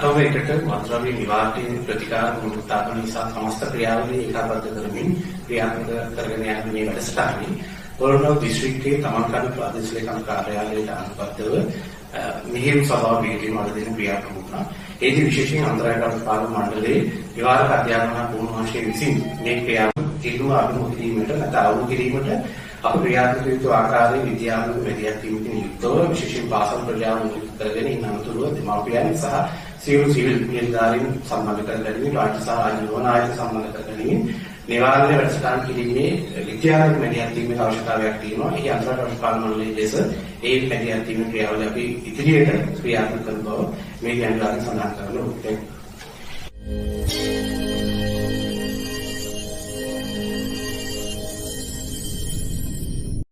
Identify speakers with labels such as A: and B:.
A: අටවයකට මත්ද්‍රව්‍ය නිවාරණය ප්‍රතිකාර පුනරුත්ථාපන නිසා සමස්ත ක්‍රියාවලිය ඒකාබද්ධ කරමින් ක්‍රියාත්මක කරගෙන යන මේ වැඩසටහනේ පොළොන්නරුව දිස්ත්‍රික්කයේ තමන්කඩ ප්‍රාදේශීය ලේකම් කාර්යාලයට අනුබද්ධව මෙහෙයුම් සභාව පිළිගැනීම අද දින ක්‍රියාත්මක වුණා. ඒදී විශේෂයෙන් අන්තරායගත පාලන මණ්ඩලයේ විවාහක අධ්‍යාපන පුහුණුවංශයේ විසින් මේ ක්‍රියාව තීරුව අනුමත කිරීමට නැත්නම් අවුල් කිරීමට අප ක්‍රියාත්මක යුතු ආකාරයේ විද්‍යාත්මක වැඩියක්වීමකින් යුක්තව විශේෂයෙන් පාසල් ප්‍රජාව මුල් කරගෙන ඉන්න අතරතුර දෙමාපියන් සහ සියලු සිවිල් නිලධාරීන් සම්බන්ධ කර ගැනීම රාජ්‍ය සහ ආයතන ආයතන සම්බන්ධ කර ගැනීම නිවාරණය වැඩසටහන් කිරීමේ විද්‍යාත්මක වැඩියක්වීමේ අවශ්‍යතාවයක් තියෙනවා. ඒ අන්තරායගත පාලන මණ්ඩලයේ ලෙස ඒ වැඩියක්වීමේ ක්‍රියාවලිය අපි ඉදිරියට ක්‍රියාත්මක කරන බව මේ ගැන සඳහන් කරනවා.